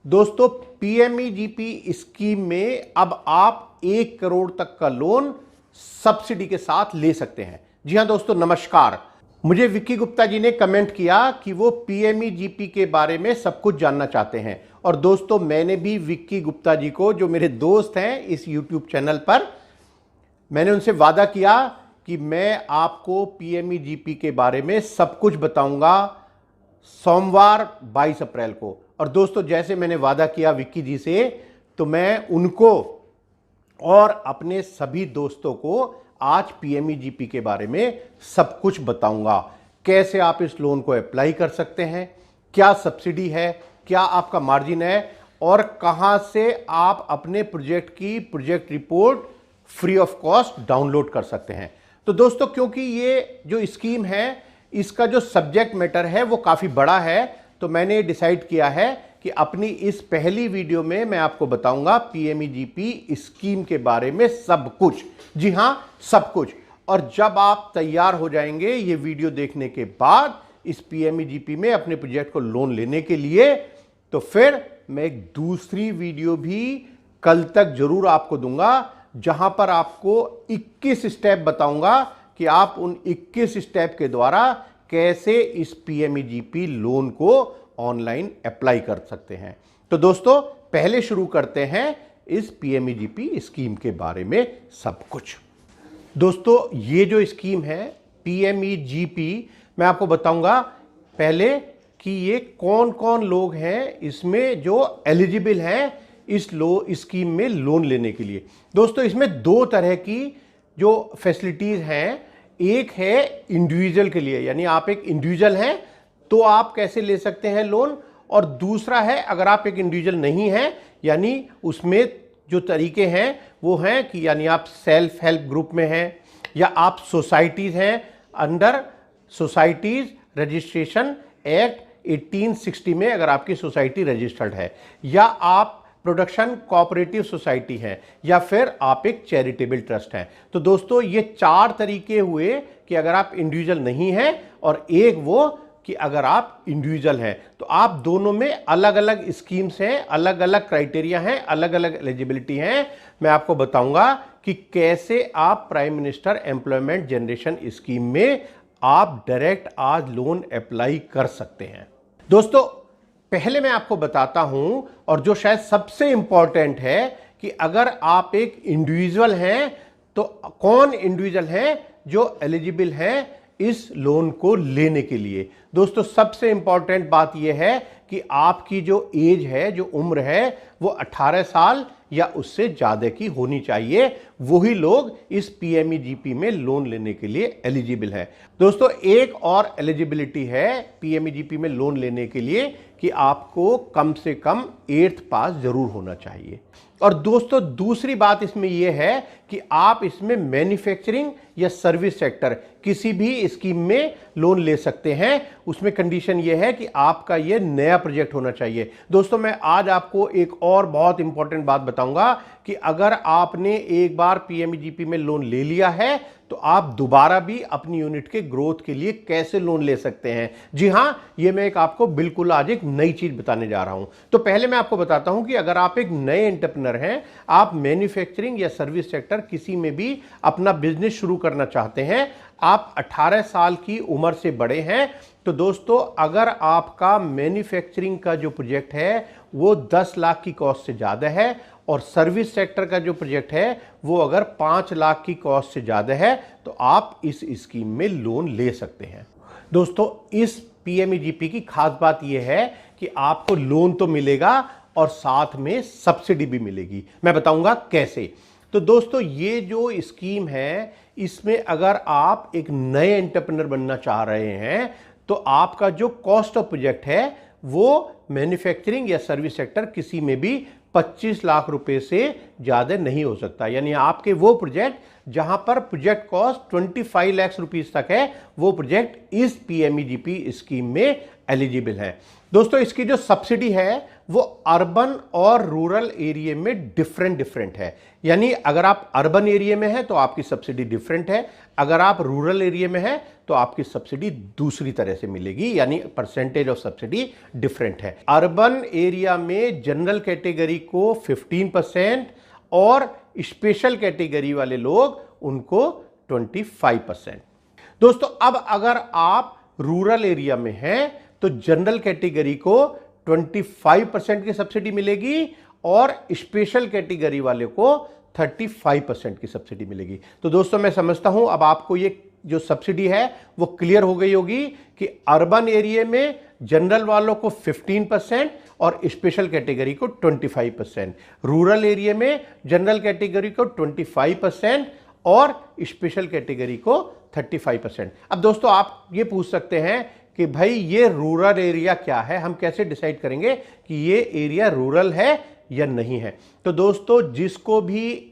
दोस्तों PMEGP scheme में अब आप 1 करोड़ तक का लोन सब्सिडी के साथ ले सकते हैं। जी हां दोस्तों, नमस्कार। मुझे विक्की गुप्ता जी ने कमेंट किया कि वो पीएमईजीपी के बारे में सब कुछ जानना चाहते हैं। और दोस्तों, मैंने भी विक्की गुप्ता जी को, जो मेरे दोस्त हैं इस यूट्यूब चैनल पर, मैंने उनसे वादा किया कि मैं आपको पीएमईजीपी के बारे में सब कुछ बताऊंगा सोमवार 22 अप्रैल को। और दोस्तों, जैसे मैंने वादा किया विक्की जी से, तो मैं उनको और अपने सभी दोस्तों को आज पीएमईजीपी के बारे में सब कुछ बताऊंगा। कैसे आप इस लोन को अप्लाई कर सकते हैं, क्या सब्सिडी है, क्या आपका मार्जिन है, और कहां से आप अपने प्रोजेक्ट की project report free of cost download कर सकते हैं। तो दोस्तों, क्योंकि ये जो स्कीम है, इसका जो सब्जेक्ट मैटर है वो काफी बड़ा है, तो मैंने डिसाइड किया है कि अपनी इस पहली वीडियो में मैं आपको बताऊंगा पीएमईजीपी स्कीम के बारे में सब कुछ। जी हां, सब कुछ। और जब आप तैयार हो जाएंगे ये वीडियो देखने के बाद इस पीएमईजीपी में अपने प्रोजेक्ट को लोन लेने के लिए, तो फिर मैं एक दूसरी वीडियो भी कल तक जरूर आपको दूंगा, जहां पर आपको 21 स्टेप बताऊंगा कि आप उन 21 स्टेप के द्वारा कैसे इस पीएमईजीपी लोन को ऑनलाइन अप्लाई कर सकते हैं। तो दोस्तों, पहले शुरू करते हैं इस पीएमईजीपी स्कीम के बारे में सब कुछ। दोस्तों, ये जो स्कीम है पीएमईजीपी, मैं आपको बताऊंगा पहले कि ये कौन कौन लोग हैं इसमें जो एलिजिबल हैं इस स्कीम में लोन लेने के लिए। दोस्तों, इसमें दो तरह की जो फैसिलिटीज हैं। एक है इंडिविजुअल के लिए, यानी आप एक इंडिविजुअल हैं तो आप कैसे ले सकते हैं लोन, और दूसरा है अगर आप एक इंडिविजुअल नहीं हैं, यानी उसमें जो तरीके हैं वो हैं कि यानी आप सेल्फ हेल्प ग्रुप में हैं, या आप सोसाइटीज हैं अंडर सोसाइटीज रजिस्ट्रेशन एक्ट 1860 में अगर आपकी सोसाइटी रजिस्टर्ड है, या आप प्रोडक्शन कोऑपरेटिव सोसाइटी है, या फिर आप एक चैरिटेबल ट्रस्ट हैं। तो दोस्तों, ये चार तरीके हुए कि अगर आप इंडिविजुअल नहीं हैं, और एक वो कि अगर आप इंडिविजुअल हैं। तो आप दोनों में अलग अलग स्कीम्स हैं, अलग अलग क्राइटेरिया हैं, अलग अलग एलिजिबिलिटी हैं। मैं आपको बताऊंगा कि कैसे आप prime minister employment generation scheme में आप डायरेक्ट आज लोन अप्लाई कर सकते हैं। दोस्तों, पहले मैं आपको बताता हूं, और जो शायद सबसे इंपॉर्टेंट है, कि अगर आप एक इंडिविजुअल हैं तो कौन इंडिविजुअल हैं जो एलिजिबल हैं इस लोन को लेने के लिए। दोस्तों, सबसे इंपॉर्टेंट बात यह है कि आपकी जो एज है, जो उम्र है, वो 18 साल या उससे ज्यादा की होनी चाहिए। वही लोग इस पीएमईजीपी में लोन लेने के लिए एलिजिबल है। दोस्तों, एक और एलिजिबिलिटी है पीएमईजीपी में लोन लेने के लिए कि आपको कम से कम 8th पास जरूर होना चाहिए। और दोस्तों, दूसरी बात इसमें यह है कि आप इसमें मैन्युफैक्चरिंग या सर्विस सेक्टर किसी भी स्कीम में लोन ले सकते हैं। उसमें कंडीशन यह है कि आपका यह नया प्रोजेक्ट होना चाहिए। दोस्तों, मैं आज आपको एक और बहुत इंपॉर्टेंट बात बताऊंगा कि अगर आपने एक बार पीएमईजीपी में लोन ले लिया है तो आप दोबारा भी अपनी यूनिट के ग्रोथ के लिए कैसे लोन ले सकते हैं। जी हां, यह मैं आपको बिल्कुल आज एक नई चीज बताने जा रहा हूं। तो पहले मैं आपको बताता हूं कि अगर आप एक नए एंटरप्रेन्योर हैं, आप मैन्युफैक्चरिंग या सर्विस सेक्टर किसी में भी अपना बिजनेस शुरू करना चाहते हैं, आप 18 साल की उम्र से बड़े हैं, तो दोस्तों, अगर आपका मैन्युफैक्चरिंग का जो प्रोजेक्ट है वो 10 लाख की कॉस्ट से ज्यादा है, और सर्विस सेक्टर का जो प्रोजेक्ट है वो अगर 5 लाख की कॉस्ट से ज्यादा है, तो आप इस स्कीम में लोन ले सकते हैं। दोस्तों, इस पीएमईजीपी की खास बात यह है कि आपको लोन तो मिलेगा और साथ में सब्सिडी भी मिलेगी। मैं बताऊंगा कैसे। तो दोस्तों, ये जो स्कीम है, इसमें अगर आप एक नए एंटरप्रेन्योर बनना चाह रहे हैं तो आपका जो कॉस्ट ऑफ प्रोजेक्ट है वो मैन्युफैक्चरिंग या सर्विस सेक्टर किसी में भी 25 लाख रुपए से ज्यादा नहीं हो सकता। यानी आपके वो प्रोजेक्ट जहां पर प्रोजेक्ट कॉस्ट 25 लाख रुपीस तक है, वो प्रोजेक्ट इस पीएमईजीपी स्कीम में एलिजिबल है। दोस्तों, इसकी जो सब्सिडी है वो अर्बन और रूरल एरिया में डिफरेंट है। यानी अगर आप अर्बन एरिया में हैं तो आपकी सब्सिडी डिफरेंट है, अगर आप रूरल एरिया में हैं तो आपकी सब्सिडी दूसरी तरह से मिलेगी, यानी परसेंटेज ऑफ सब्सिडी डिफरेंट है। अर्बन एरिया में जनरल कैटेगरी को 15% और स्पेशल कैटेगरी वाले लोग उनको 25%। दोस्तों अब अगर आप रूरल एरिया में हैं तो जनरल कैटेगरी को 25% की सब्सिडी मिलेगी और स्पेशल कैटेगरी वाले को 35% की सब्सिडी मिलेगी। तो दोस्तों मैं समझता हूं अब आपको ये जो सब्सिडी है वो क्लियर हो गई होगी कि अर्बन एरिया में जनरल वालों को 15% और स्पेशल कैटेगरी को 25%, रूरल एरिया में जनरल कैटेगरी को 25% और स्पेशल कैटेगरी को 35%। अब दोस्तों आप ये पूछ सकते हैं कि भाई ये रूरल एरिया क्या है, हम कैसे डिसाइड करेंगे कि ये एरिया रूरल है या नहीं है। तो दोस्तों जिसको भी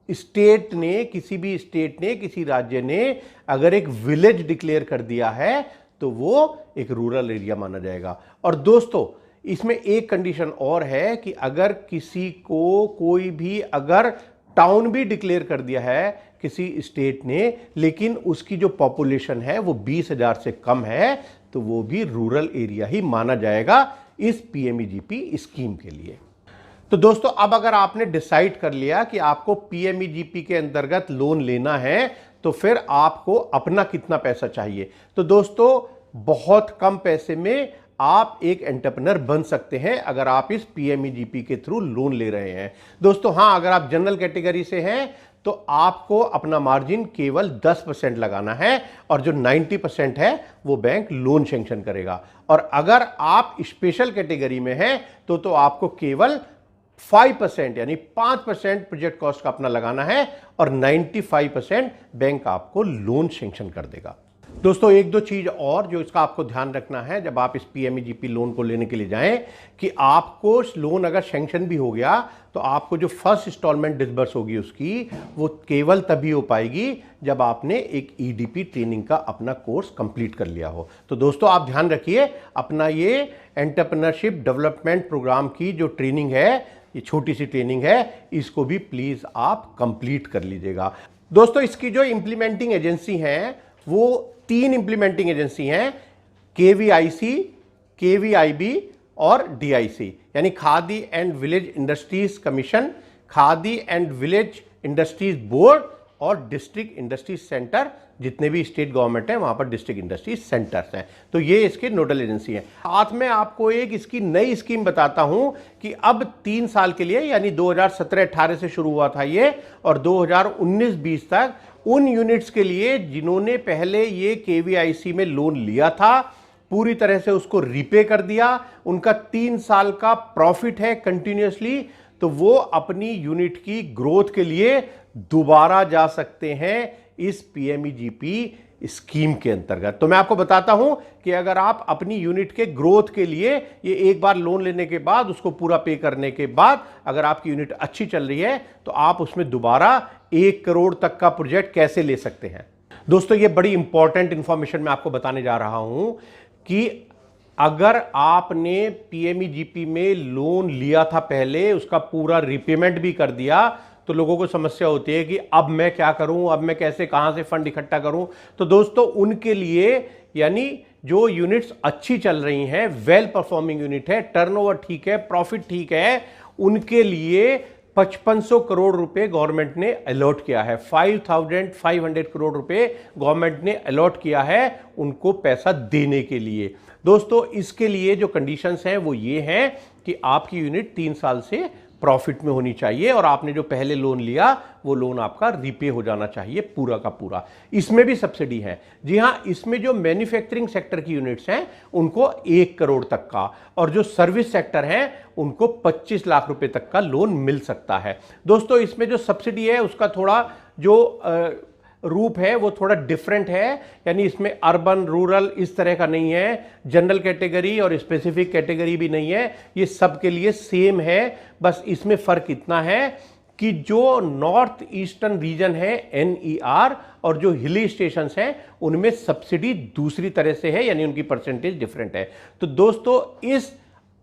स्टेट ने, किसी भी स्टेट ने, किसी राज्य ने अगर एक विलेज डिक्लेयर कर दिया है तो वो एक रूरल एरिया माना जाएगा। और दोस्तों इसमें एक कंडीशन और है कि अगर किसी को कोई भी अगर टाउन भी डिक्लेयर कर दिया है किसी स्टेट ने, लेकिन उसकी जो पॉपुलेशन है वो 20,000 से कम है, तो वो भी रूरल एरिया ही माना जाएगा इस पीएमईजीपी स्कीम के लिए। तो दोस्तों अब अगर आपने डिसाइड कर लिया कि आपको पीएमईजीपी के अंतर्गत लोन लेना है तो फिर आपको अपना कितना पैसा चाहिए। तो दोस्तों बहुत कम पैसे में आप एक एंटरप्रेन्योर बन सकते हैं अगर आप इस पीएमईजीपी के थ्रू लोन ले रहे हैं। दोस्तों हां, अगर आप जनरल कैटेगरी से हैं तो आपको अपना मार्जिन केवल 10% लगाना है और जो 90% है वो बैंक लोन सैंक्शन करेगा। और अगर आप स्पेशल कैटेगरी में हैं तो आपको केवल 5% यानी 5% प्रोजेक्ट कॉस्ट का अपना लगाना है और 95% बैंक आपको लोन सैंक्शन कर देगा। दोस्तों एक दो चीज और जो इसका आपको ध्यान रखना है जब आप इस पीएमईजीपी लोन को लेने के लिए जाएं कि आपको लोन अगर सैंक्शन भी हो गया तो आपको जो फर्स्ट इंस्टॉलमेंट डिसबर्स होगी उसकी वो केवल तभी हो पाएगी जब आपने एक ईडीपी ट्रेनिंग का अपना कोर्स कंप्लीट कर लिया हो। तो दोस्तों आप ध्यान रखिए अपना ये एंटरप्रेन्योरशिप डेवलपमेंट प्रोग्राम की जो ट्रेनिंग है, ये छोटी सी ट्रेनिंग है, इसको भी प्लीज आप कंप्लीट कर लीजिएगा। दोस्तों इसकी जो इंप्लीमेंटिंग एजेंसी है वो 3 इंप्लीमेंटिंग एजेंसी हैं, केवीआईसी, केवीआईबी और डीआईसी, यानी khadi and village industries commission, khadi and village industries board और डिस्ट्रिक्ट इंडस्ट्रीज सेंटर। जितने भी स्टेट गवर्नमेंट है वहां पर डिस्ट्रिक्ट इंडस्ट्रीज सेंटर्स हैं, तो ये इसके नोडल एजेंसी हैं। साथ में आपको एक इसकी नई स्कीम बताता हूं कि अब 3 साल के लिए यानी 2017-18 से शुरू हुआ था ये और 2019-20 तक उन यूनिट्स के लिए जिन्होंने पहले ये केवीआईसी में लोन लिया था, पूरी तरह से उसको रीपे कर दिया, उनका 3 साल का प्रॉफिट है कंटिन्यूअसली, तो वो अपनी यूनिट की ग्रोथ के लिए दोबारा जा सकते हैं इस पीएमईजीपी स्कीम के अंतर्गत। तो मैं आपको बताता हूं कि अगर आप अपनी यूनिट के ग्रोथ के लिए ये एक बार लोन लेने के बाद उसको पूरा पे करने के बाद अगर आपकी यूनिट अच्छी चल रही है तो आप उसमें दोबारा 1 करोड़ तक का प्रोजेक्ट कैसे ले सकते हैं। दोस्तों ये बड़ी इंपॉर्टेंट इंफॉर्मेशन मैं आपको बताने जा रहा हूं कि अगर आपने पीएमईजीपी में लोन लिया था पहले, उसका पूरा रिपेमेंट भी कर दिया, तो लोगों को समस्या होती है कि अब मैं क्या करूं, अब मैं कैसे कहां से फंड इकट्ठा करूं। तो दोस्तों उनके लिए यानी जो यूनिट्स अच्छी चल रही हैं, वेल परफॉर्मिंग यूनिट है, टर्नओवर ठीक है, प्रॉफिट ठीक है, उनके लिए 5500 करोड़ रुपए गवर्नमेंट ने अलॉट किया है। 5500 करोड़ रुपए गवर्नमेंट ने अलॉट किया है उनको पैसा देने के लिए। दोस्तों इसके लिए जो कंडीशंस हैं वो ये हैं कि आपकी यूनिट 3 साल से प्रॉफिट में होनी चाहिए और आपने जो पहले लोन लिया वो लोन आपका रीपे हो जाना चाहिए पूरा का पूरा। इसमें भी सब्सिडी है, जी हां, इसमें जो मैन्युफैक्चरिंग सेक्टर की यूनिट्स हैं उनको 1 करोड़ तक का और जो सर्विस सेक्टर हैं उनको 25 लाख रुपए तक का लोन मिल सकता है। दोस्तों इसमें जो सब्सिडी है उसका थोड़ा जो रूप है वो थोड़ा डिफरेंट है, यानी इसमें अर्बन रूरल इस तरह का नहीं है, जनरल कैटेगरी और स्पेसिफिक कैटेगरी भी नहीं है, ये सब के लिए सेम है। बस इसमें फर्क इतना है कि जो नॉर्थ ईस्टर्न रीजन है एनईआर और जो हिली स्टेशंस हैं उनमें सब्सिडी दूसरी तरह से है, यानी उनकी परसेंटेज डिफरेंट है। तो दोस्तों इस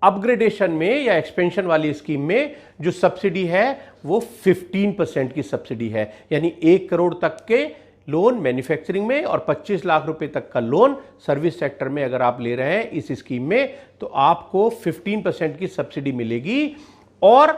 अपग्रेडेशन में या एक्सपेंशन वाली स्कीम में जो सब्सिडी है वो 15% की सब्सिडी है, यानी 1 करोड़ तक के लोन मैन्युफैक्चरिंग में और 25 लाख रुपए तक का लोन सर्विस सेक्टर में अगर आप ले रहे हैं इस स्कीम में तो आपको 15% की सब्सिडी मिलेगी और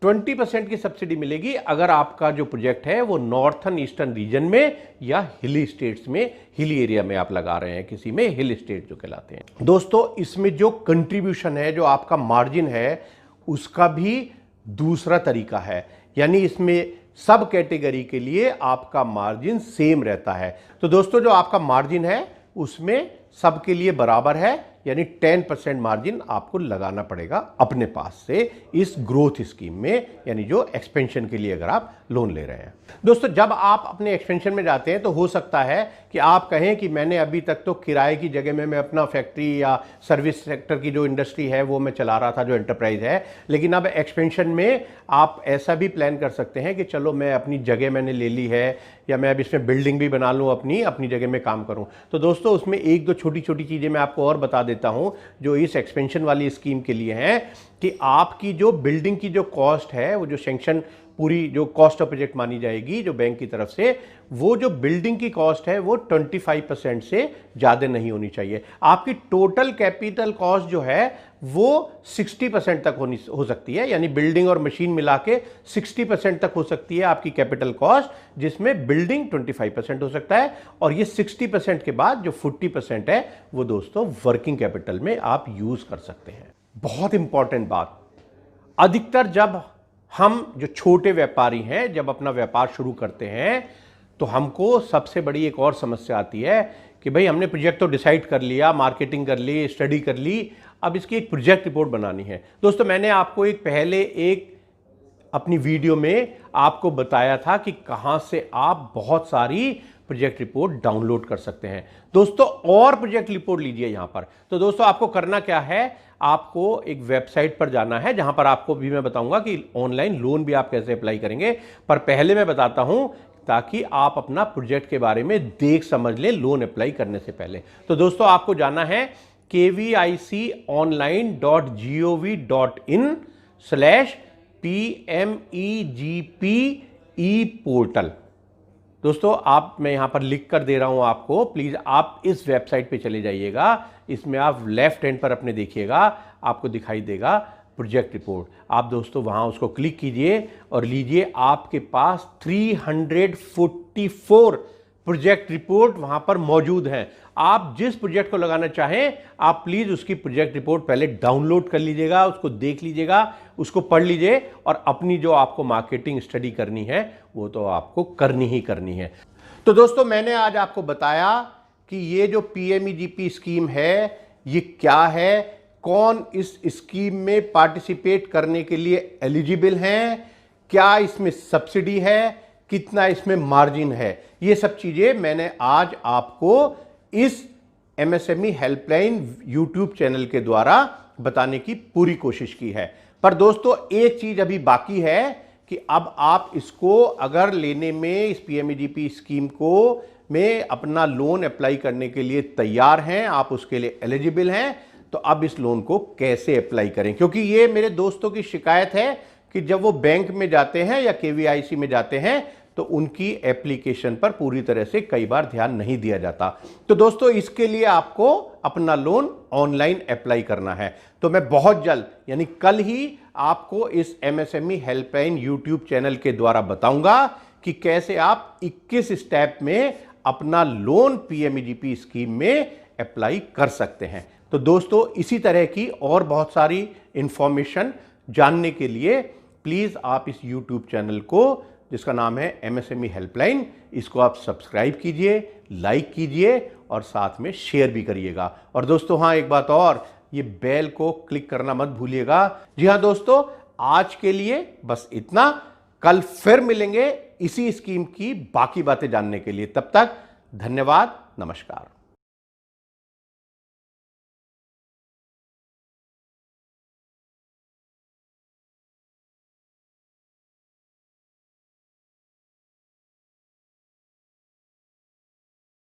20% की सब्सिडी मिलेगी अगर आपका जो प्रोजेक्ट है वो नॉर्थन ईस्टर्न रीजन में या हिली स्टेट्स में, हिली एरिया में आप लगा रहे हैं, किसी में हिल स्टेट जो कहलाते हैं। दोस्तों इसमें जो कंट्रीब्यूशन है, जो आपका मार्जिन है, उसका भी दूसरा तरीका है, यानी इसमें सब कैटेगरी के लिए आपका मार्जिन सेम रहता है। तो दोस्तों जो आपका मार्जिन है उसमें सबके लिए बराबर है, यानी 10% मार्जिन आपको लगाना पड़ेगा अपने पास से इस ग्रोथ स्कीम में, यानी जो एक्सपेंशन के लिए अगर आप लोन ले रहे हैं। दोस्तों जब आप अपने एक्सपेंशन में जाते हैं तो हो सकता है कि आप कहें कि मैंने अभी तक तो किराए की जगह में मैं अपना फैक्ट्री या सर्विस सेक्टर की जो इंडस्ट्री है वो मैं चला रहा था, जो एंटरप्राइज है, लेकिन अब एक्सपेंशन में आप ऐसा भी प्लान कर सकते हैं कि चलो मैं अपनी जगह मैंने ले ली है या मैं अब इसमें बिल्डिंग भी बना लूँ, अपनी जगह में काम करूँ। तो दोस्तों उसमें एक दो छोटी छोटी चीज़ें मैं आपको और बता देता हूं जो इस एक्सपेंशन वाली स्कीम के लिए हैं कि आपकी जो बिल्डिंग की जो कॉस्ट है, वो जो सैंक्शन पूरी जो कॉस्ट ऑफ प्रोजेक्ट मानी जाएगी जो बैंक की तरफ से, वो जो बिल्डिंग की कॉस्ट है वो 25% से ज़्यादा नहीं होनी चाहिए। आपकी टोटल कैपिटल कॉस्ट जो है वो 60% तक हो सकती है, यानी बिल्डिंग और मशीन मिला के 60% तक हो सकती है आपकी कैपिटल कॉस्ट, जिसमें बिल्डिंग 25% हो सकता है और ये 60% के बाद जो 40% है वो दोस्तों वर्किंग कैपिटल में आप यूज कर सकते हैं। बहुत इंपॉर्टेंट बात, अधिकतर जब हम जो छोटे व्यापारी हैं जब अपना व्यापार शुरू करते हैं तो हमको सबसे बड़ी एक और समस्या आती है कि भाई हमने प्रोजेक्ट तो डिसाइड कर लिया, मार्केटिंग कर ली, स्टडी कर ली, अब इसकी एक प्रोजेक्ट रिपोर्ट बनानी है। दोस्तों मैंने आपको पहले एक अपनी वीडियो में आपको बताया था कि कहां से आप बहुत सारी प्रोजेक्ट रिपोर्ट डाउनलोड कर सकते हैं। दोस्तों और प्रोजेक्ट रिपोर्ट लीजिए यहां पर। तो दोस्तों आपको करना क्या है, आपको एक वेबसाइट पर जाना है जहां पर आपको भी मैं बताऊंगा कि ऑनलाइन लोन भी आप कैसे अप्लाई करेंगे, पर पहले मैं बताता हूं ताकि आप अपना प्रोजेक्ट के बारे में देख समझ लें लोन अप्लाई करने से पहले। तो दोस्तों आपको जाना है kviconline.gov.in/PMEGPE-पोर्टल। दोस्तों आप, मैं यहां पर लिख कर दे रहा हूं आपको, प्लीज आप इस वेबसाइट पे चले जाइएगा। इसमें आप लेफ्ट हैंड पर अपने देखिएगा, आपको दिखाई देगा प्रोजेक्ट रिपोर्ट। आप दोस्तों वहां उसको क्लिक कीजिए और लीजिए, आपके पास 344 प्रोजेक्ट रिपोर्ट वहां पर मौजूद हैं। आप जिस प्रोजेक्ट को लगाना चाहें आप प्लीज उसकी प्रोजेक्ट रिपोर्ट पहले डाउनलोड कर लीजिएगा, उसको देख लीजिएगा, उसको पढ़ लीजिए और अपनी जो आपको मार्केटिंग स्टडी करनी है वो तो आपको करनी ही करनी है। तो दोस्तों मैंने आज आपको बताया कि ये जो पीएमईजीपी स्कीम है ये क्या है, कौन इस स्कीम में पार्टिसिपेट करने के लिए एलिजिबल हैं, क्या इसमें सब्सिडी है, कितना इसमें मार्जिन है, ये सब चीजें मैंने आज आपको इस एमएसएमई हेल्पलाइन यूट्यूब चैनल के द्वारा बताने की पूरी कोशिश की है। पर दोस्तों एक चीज अभी बाकी है कि अब आप इसको अगर लेने में, इस पीएमईजीपी स्कीम को में अपना लोन अप्लाई करने के लिए तैयार हैं, आप उसके लिए एलिजिबल हैं, तो अब इस लोन को कैसे अप्लाई करें, क्योंकि ये मेरे दोस्तों की शिकायत है कि जब वो बैंक में जाते हैं या केवीआईसी में जाते हैं तो उनकी एप्लीकेशन पर पूरी तरह से कई बार ध्यान नहीं दिया जाता। तो दोस्तों इसके लिए आपको अपना लोन ऑनलाइन अप्लाई करना है। तो मैं बहुत जल्द यानी कल ही आपको इस एमएसएमई हेल्पलाइन यूट्यूब चैनल के द्वारा बताऊंगा कि कैसे आप 21 स्टेप में अपना लोन पीएमईजीपी स्कीम में अप्लाई कर सकते हैं। तो दोस्तों इसी तरह की और बहुत सारी इंफॉर्मेशन जानने के लिए प्लीज आप इस यूट्यूब चैनल को, जिसका नाम है एमएसएमई हेल्पलाइन, इसको आप सब्सक्राइब कीजिए, लाइक कीजिए और साथ में शेयर भी करिएगा। और दोस्तों हाँ एक बात और, ये बेल को क्लिक करना मत भूलिएगा। जी हाँ दोस्तों, आज के लिए बस इतना, कल फिर मिलेंगे इसी स्कीम की बाकी बातें जानने के लिए। तब तक धन्यवाद, नमस्कार।